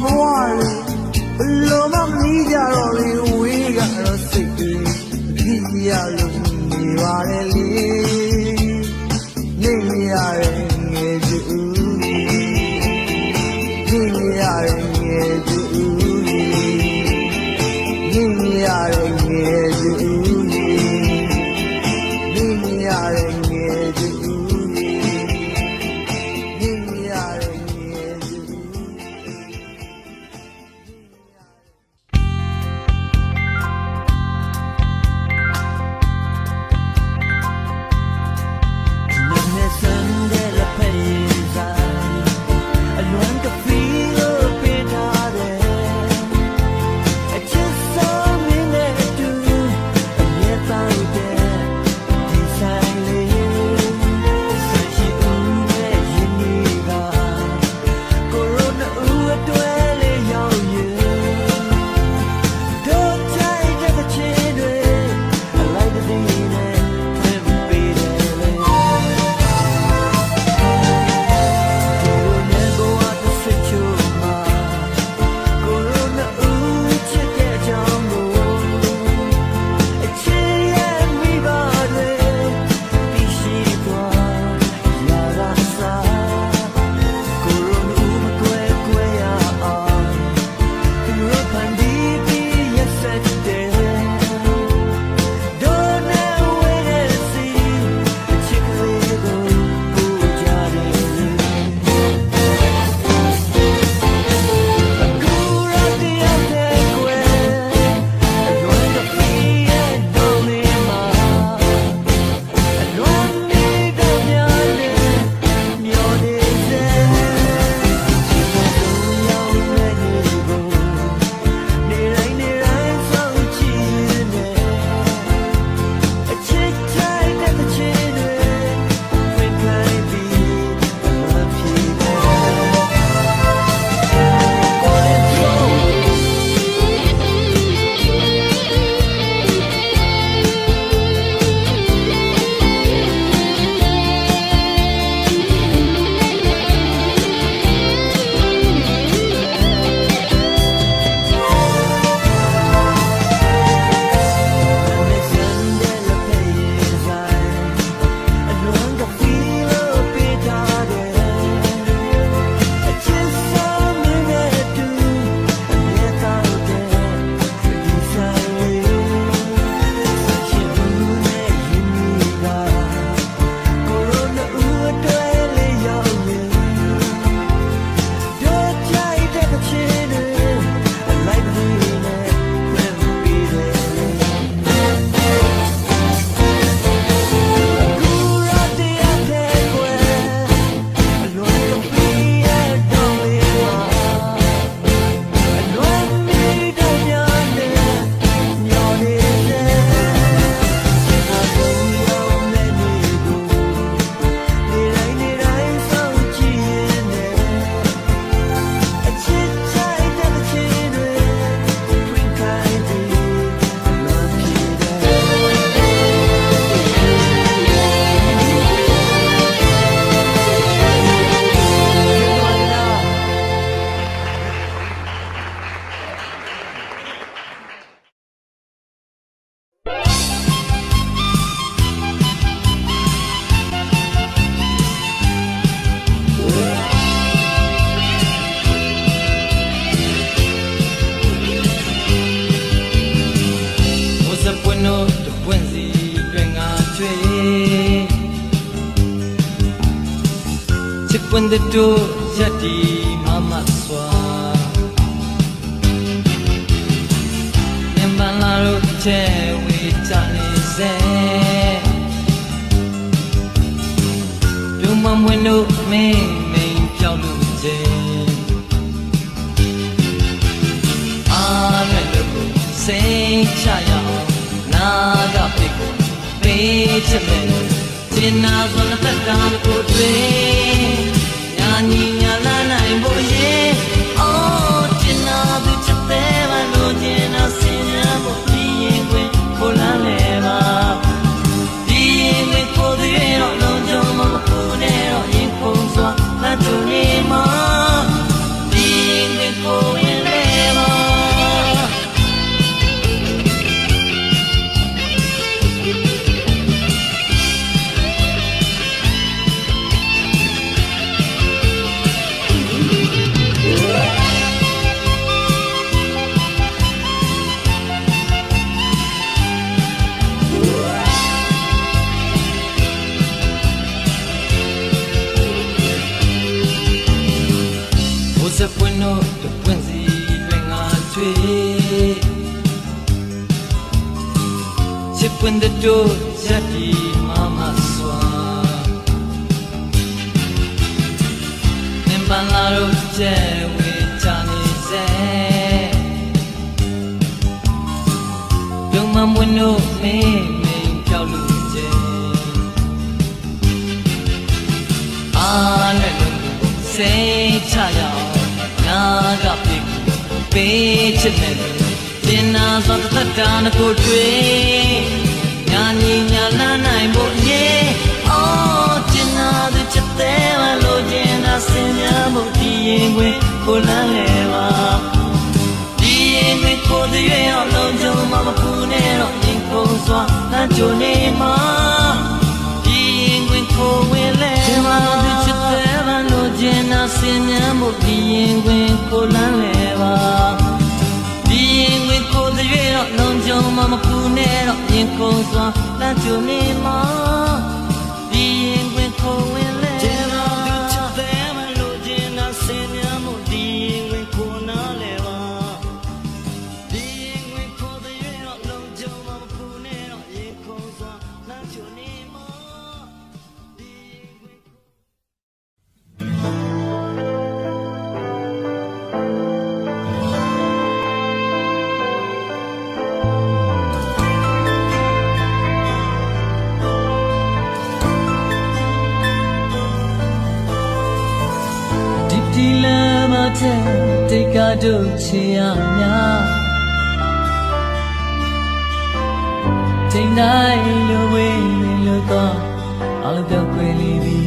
[SPEAKER 3] ဘဝလေးဘလို့မမီးကြတော့လေဝေးကတော့စိတ်ကြီးဒီရလို့နေပါတယ်လေနေမရတဲ့ငယ်ကျူနေမရတဲ့ငယ်ကျူနေမရတဲ့ငယ်ကျူနေမရတဲ့ငယ်ကျူနေမရတဲ့
[SPEAKER 1] အ
[SPEAKER 3] no the Wednesday bring a tree. Chip when the door yati mama swa. Nembalaro che we chani se. Do mom window me piao lu je. Say chaya naga pico page me tina zona takan ko tre yani nyala nai bo ye oh tina du chate ba lo tina sinya bo yin kwe ko la le ba yin kwe ko de ro lo jo ma ko ne ro yin ko swa la tu ni ma yin kwe ko yin le ba Se fue no te puenzi venga tue se puende do yati mama swa nembalaro je we chani se dong mam wino me piao lu je a le se chaya naga pico page me tina zona takan ko tre yani nyala nai bo ye oh tina du chate ba lo jina sinya bo di yin kwe ko la le ba di yin kwe ko de ye lo jo ma ma pu ne ro yin ko swa na jo ne ma di yin kwe ko we le ba du chate ba lo jina sinya bo di yin kwe ko la le ba di yin kwe ko de ye lo jo ma ma pu ne ro yin ko swa na jo ne ma di yin kwe ko we le ba du chate ba lo jina sinya bo di yin kwe ko na le ba di yin kwe ko de ye lo jo ma ma pu ne ro yin ko swa na jo ne ma di yin kwe take a do chia nya ting dai lo we lo to all the kwe li bi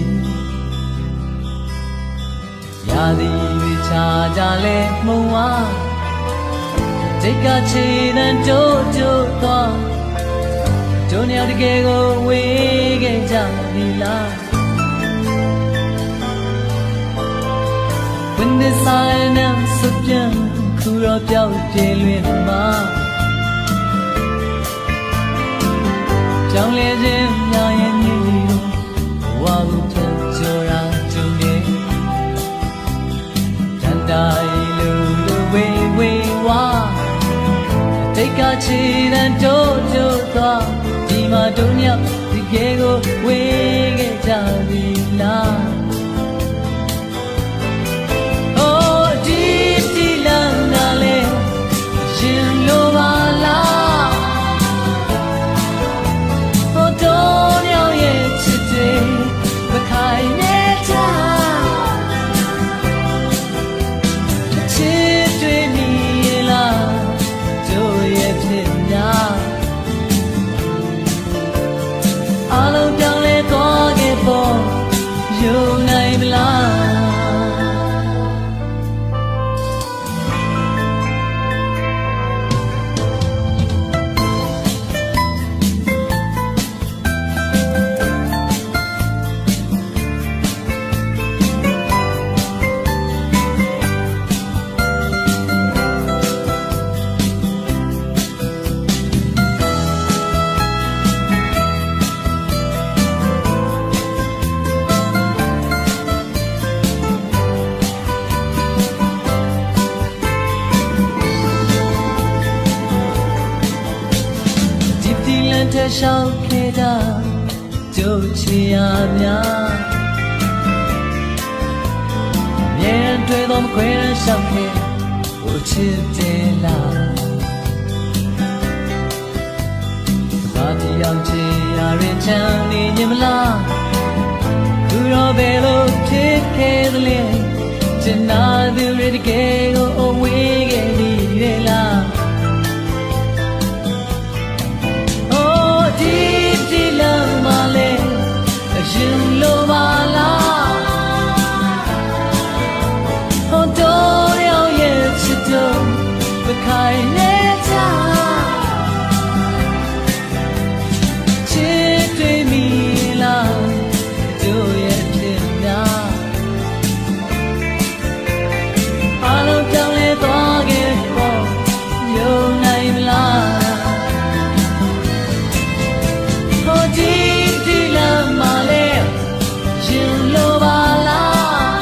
[SPEAKER 3] ya di we cha ja le mo wa take a chi dan do do to do nya de ke ko we ke ja ni la when the silence of young cool up your daily ma down let him now in you wow to jora to me and die the way wa take a chin and do to di ma do nya di ke go we ke ja di la you
[SPEAKER 1] ထဲရှောက်ခဲ့ကြကြိုးချရများမြဲတွေ့သောခွေရှောက်ခဲ့ဟိုချစ်တယ်လားဘာတရားချင်ရရင်ချမ်းနေညမလားသူတော့ဘယ်လိုဖြစ်ခဲ့သလဲကျန်နာသူတွေတကယ်ကိုအဝေးခဲ့သည်လေလား ဒီလမ်းမလေးအရင်လိုပါလားဟောတော်ရောက်ရဲ့ချစ်တော့မခိုင်နေကြချစ်တွေ့မိလားတို့ရဲ့ဖြစ်များအလုံးကြောင့်လေးသွားခဲ့ပေါ့ယုံနိုင်မလား ဒီလမ်းမလေးရင်လိုပါလား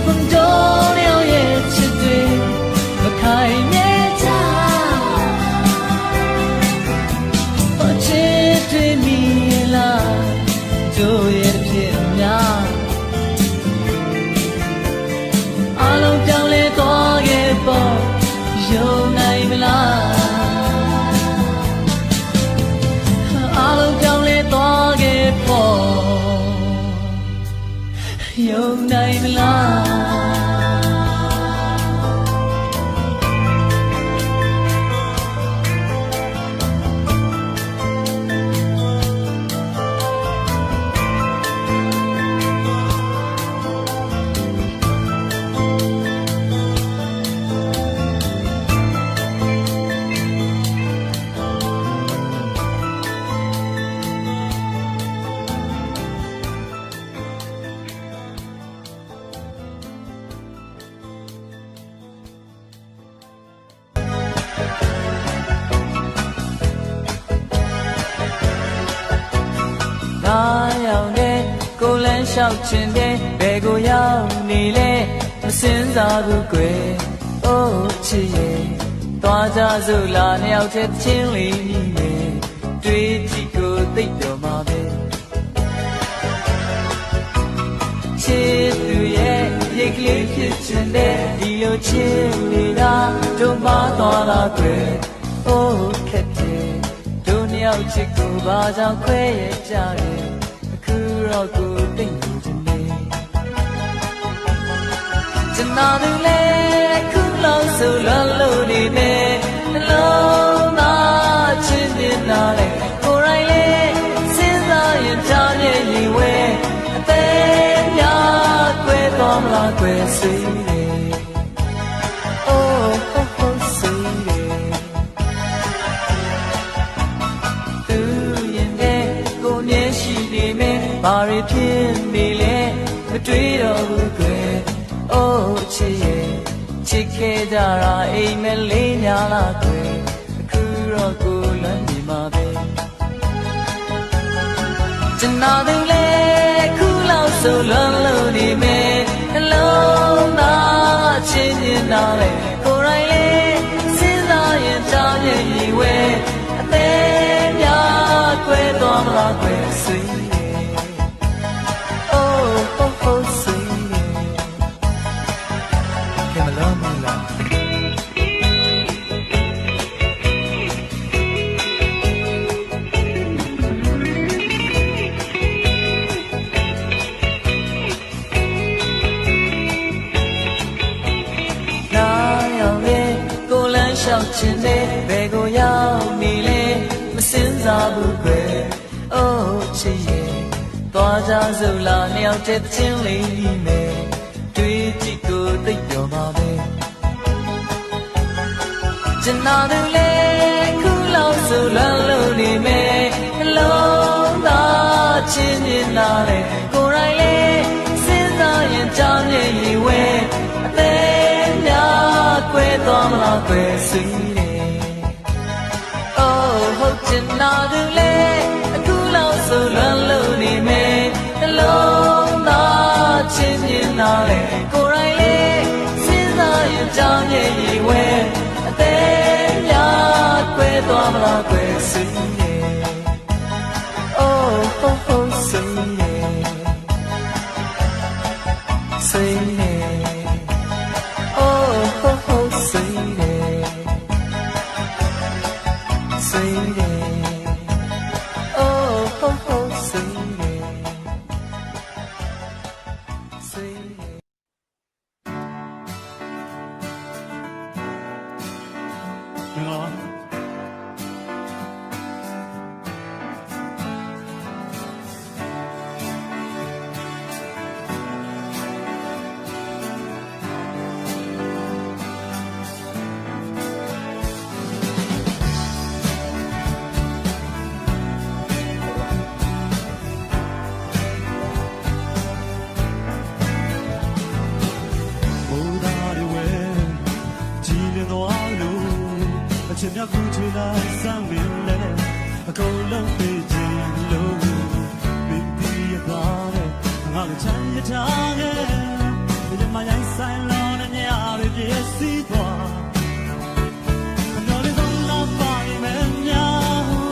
[SPEAKER 1] ဘုံတော်ရဲ့ချစ်တွေမခိုင်နေကြချစ်တွေမိလားတို့ရဲ့ဖြစ်များအလုံးကြောင့်လေးသွားခဲ့ပေါ့ယုံနိုင်မလား ယုံနိုင်မလားရှောက်ချင်တဲ့ဘယ်ကိုရောက်နေလဲမစင်စားဘူးကွယ်အိုးချစ်ရဲ့သွားကြစို့လာနှစ်ယောက်တည်းချင်းလေးကြီးပဲတွေးကြည့်ကိုသိတော့မှာပဲချစ်သူရဲ့ရိတ်ကလေးဖြစ်ချင်တဲ့ဒီလိုချစ်နေတာတို့မသွားတာကွယ်အိုးခက်တယ်တို့နှစ်ယောက်ချစ်ကိုဘာကြောင့်ခွဲရကြလဲအခုတော့ကိုသိကျနာသူလေခုလောက်ဆိုလလို့နေနဲ့နှလုံးသားချင်းနေတာလေကိုယ်တိုင်လေစဉ်းစားရင်ကြားရဲ့ရင်ဝဲအသေးများကွယ်တော်မလားကွယ်ဆွေးတယ်အိုးဟိုဟိုဆွေးတယ်သူရင်နဲ့ကိုမြဲရှိနေမယ်ဘာတွေဖြစ်နေလဲမတွေးတော့ဘူးကွယ်အိုးချစ်ရဲ့ချစ်ခဲ့ကြတာအိမ်မလေးများလားကွယ်အခုတော့ကိုလွမ်းနေမှာပဲကျနာသူလေခုလောက်ဆိုလွမ်းလို့နေမယ်နှလုံးသားချင်းနေတာလေကိုယ်တိုင်လေစဉ်းစားရင်ကြားရဲ့ရီဝဲအသေးများကွယ်သွားမလားကွယ်ဆွေးအိုးဟိုဟိုဆွေးရှောက်ချင်တဲ့ဘယ်ကိုရောက်နေလဲမစင်စားဘူးကွယ်အိုးချစ်ရဲ့သွားကြစို့လာနှစ်ယောက်တည်းချင်းလေးကြီးမယ်တွေးကြည့်ကိုသိတော့မှာပဲကျနာသူလေခုလောက်ဆိုလမ်းလို့နေမယ်နှလုံးသားချင်းနေတာလေကိုယ်တိုင်လေစဉ်းစားရင်ကြားမြင်ရီဝဲအသေးများကွယ်သွားမလားကွယ်ဆွေးတယ်အိုးဟုတ်ချင်နာသူလေအခုလောက်ဆိုလွမ်းလို့နေမယ်နှလုံးသားချင်းနေတာလေကိုယ်တိုင်လေစဉ်းစားရင်ကြားမြင်ရီဝဲအသေးများကွယ်သွားမ
[SPEAKER 3] sing it. Oh, oh, oh, sing it. Sing it. Oh, oh, oh, sing it. Sing it. Oh, oh, oh, sing it. Sing it.
[SPEAKER 1] ချင်မြကူချလာစမ်းမင်းလဲအကုန်လုံးပေးခြင်းလို့မိတီးရပါတယ်ငါ့ကိုချမ်းရထားခဲ့ဒီမှာရိုင်းဆိုင်လုံးနဲ့ညရပြည့်စည်သွားနော်လေးဆုံးလာပါမယ်ညာ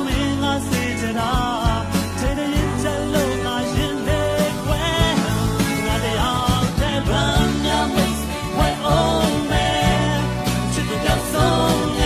[SPEAKER 1] မင်းငါစေချတာချေတဲ့ရင်ချက်လို့ငါရင်လေးခွဲငါတရားတဲ့ဗမ်းညာမစ်ဝဲအောင်မယ်ချစ်တဲ့ဆုံး
[SPEAKER 3] က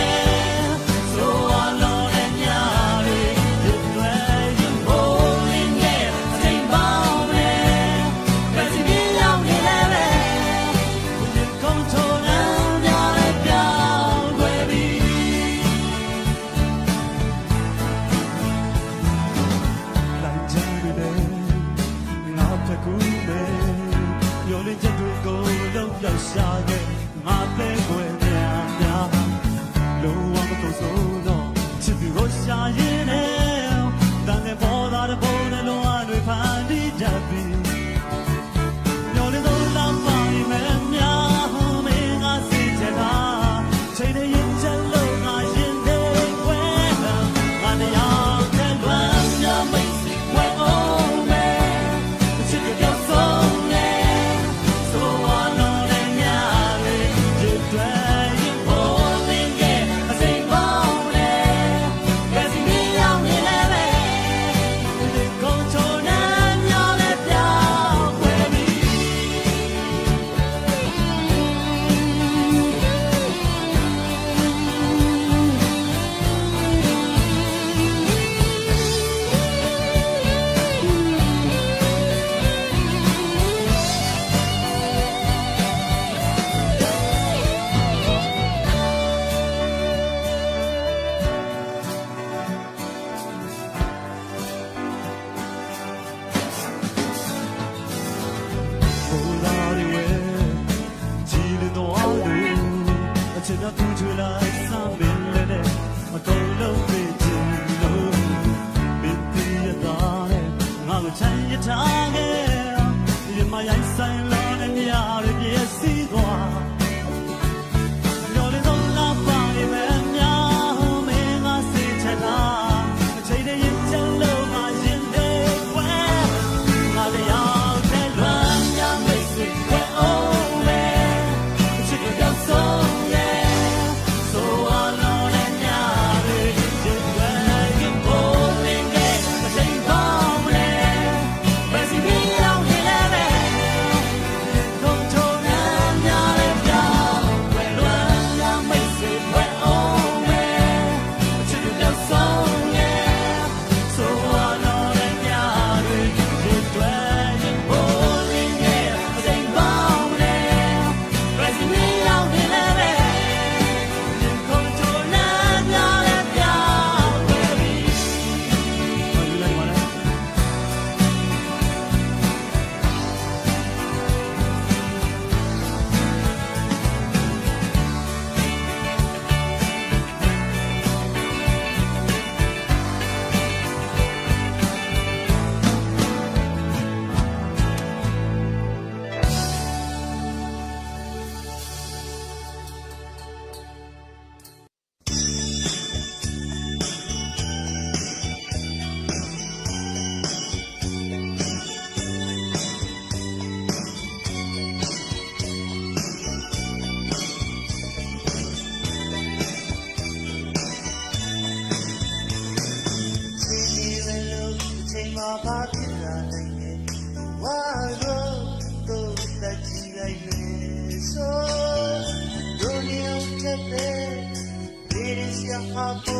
[SPEAKER 3] တ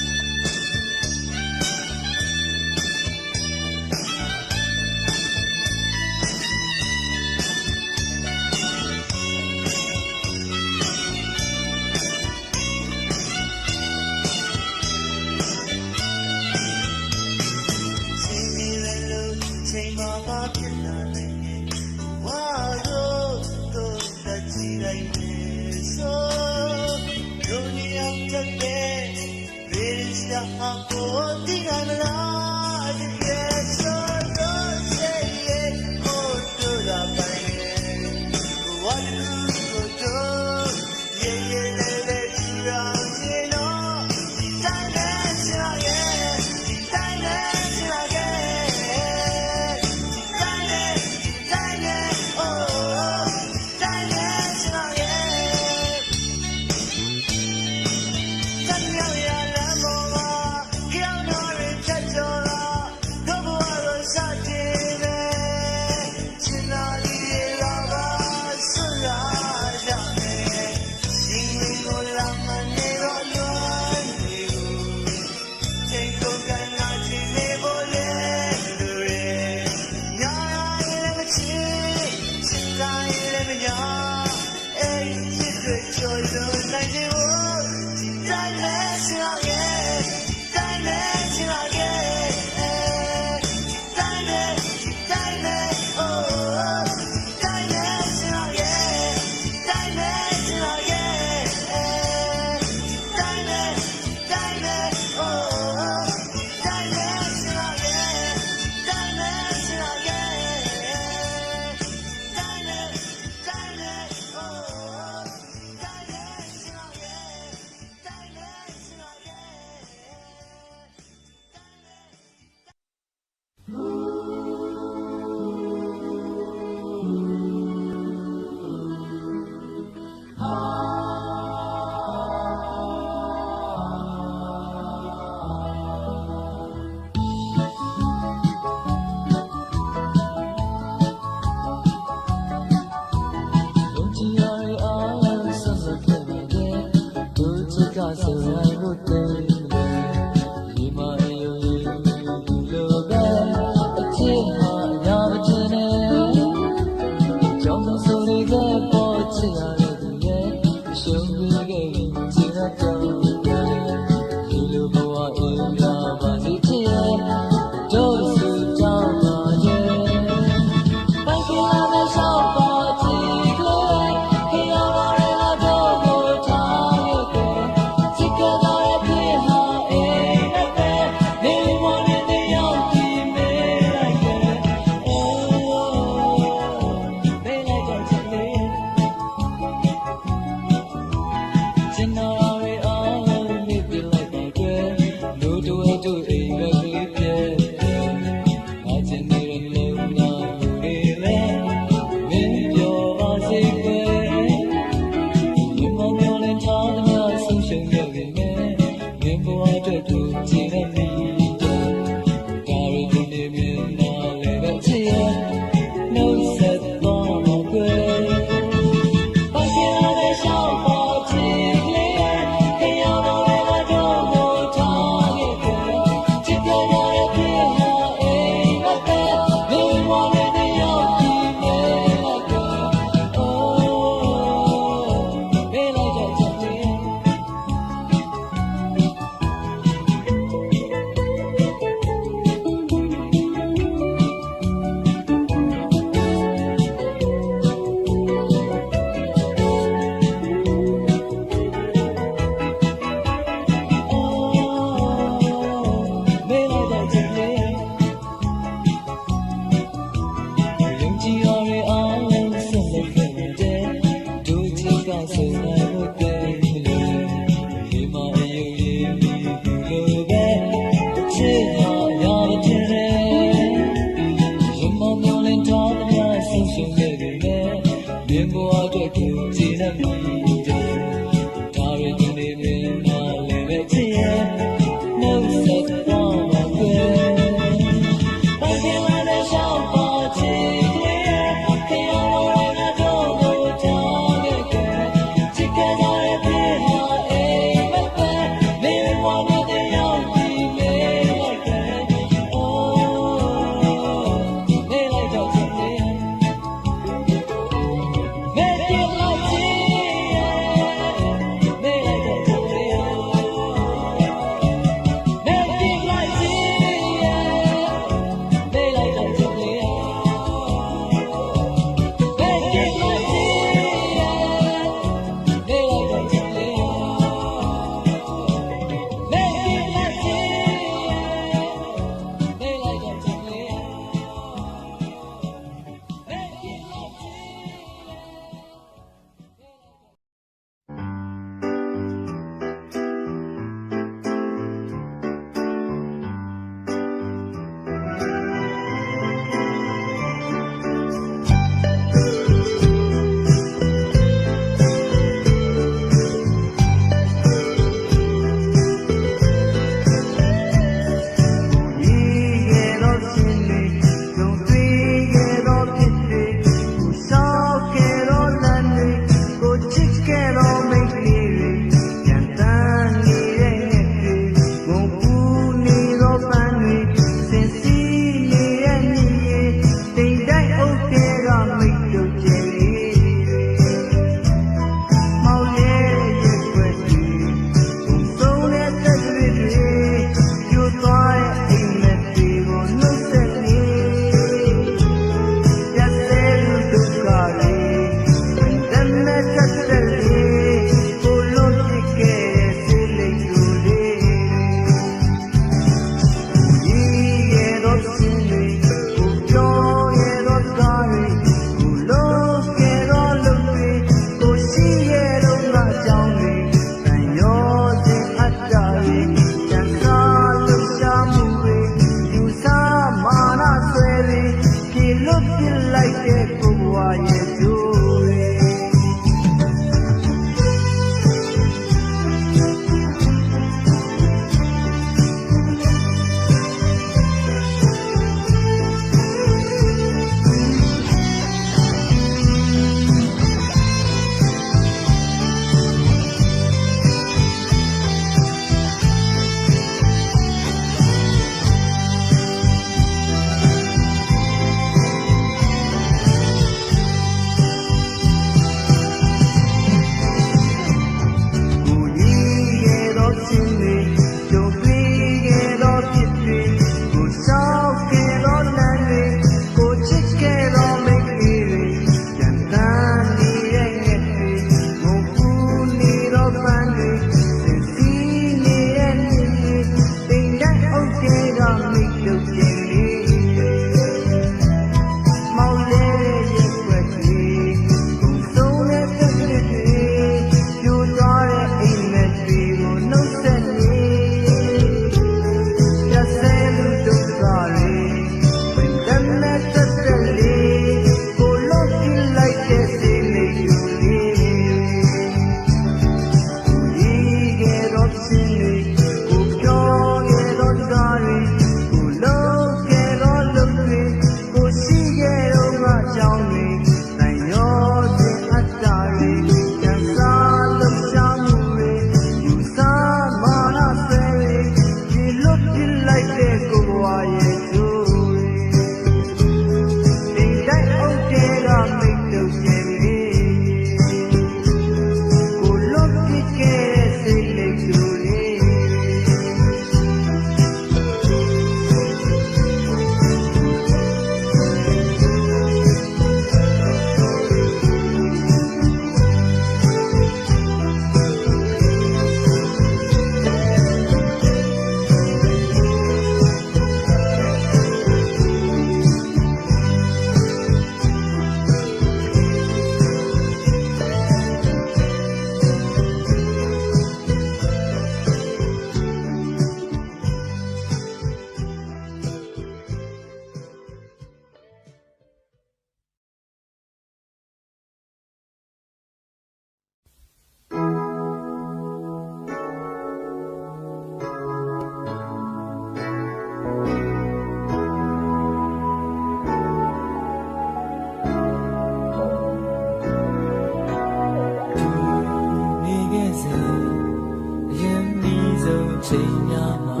[SPEAKER 3] များမှာ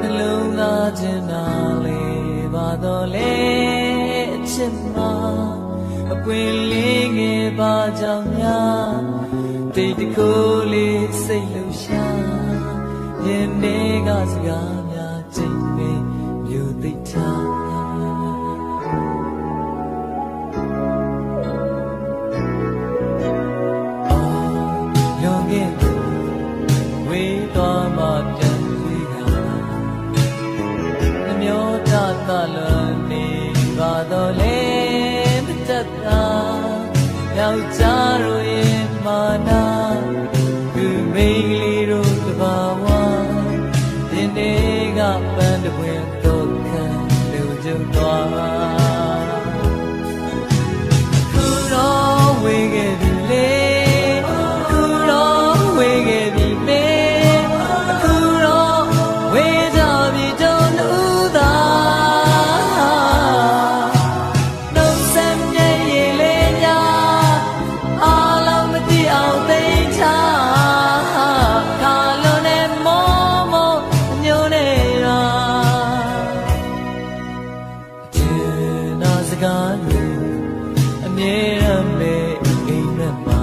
[SPEAKER 3] နှလုံးသားချင်းနာလေးပါတော့လေအချစ်မှာအပွင့်လေးငယ်ပါကြောင့်များတိတ်တကိုးလေးစိတ်လှရှာရင်နေကစကားများချိန်နဲ့မြို့သိထားဝေးသွားမှပြန်ပြီးကနှမျောတသလွန်နေပါတော့လေမတတ်တာယောက်ျားတို့ရဲ့မာနာသူမိန်းကလေးတို့တဘာဝဒီနေ့ကပန်းတပွင့်တော့ခံလူကျုံသွားခုတော့ဝေးခဲ့ပြီလေအမြဲတမ်းပဲအိမ်မက်မှာ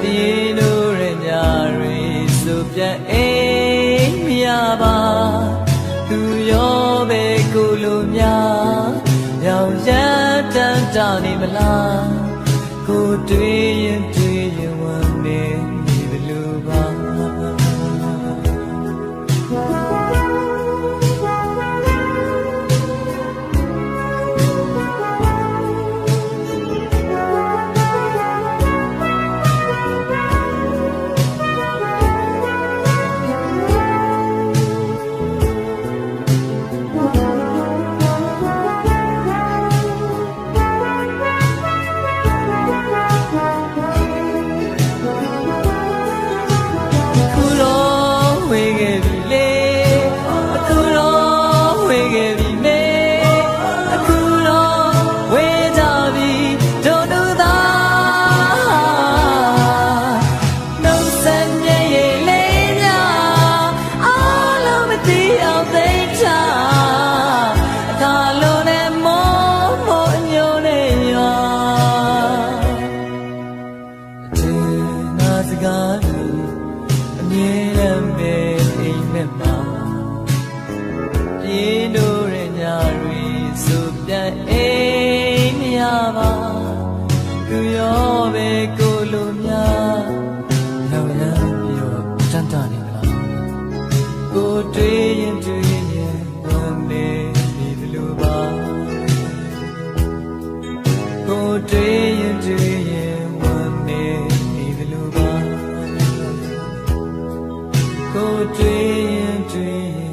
[SPEAKER 3] ဒီလိုရညာရီဆိုပြတ်အိမ်မရပါသူရောပဲကိုလိုများရောင်ရမ်းတမ်းတာနေမလားကိုတွေ့ရင်ဝမ်းနေဒီဘလို့ပါစကားလို့အမြဲတမ်းပဲအိမ်မက်မှာပြေးလို့ရညာရီဆိုပြန်အိမ်မရပါသူရောပဲကိုလိုများလောင်ရမ်းပြီးတော့တန်တနေမလားကိုတွေ့ရင်ဝမ်းနေပြီဘလို့ပါကိုတွေ့ရင်ဝမ်းနေကိုတွေ့ရင်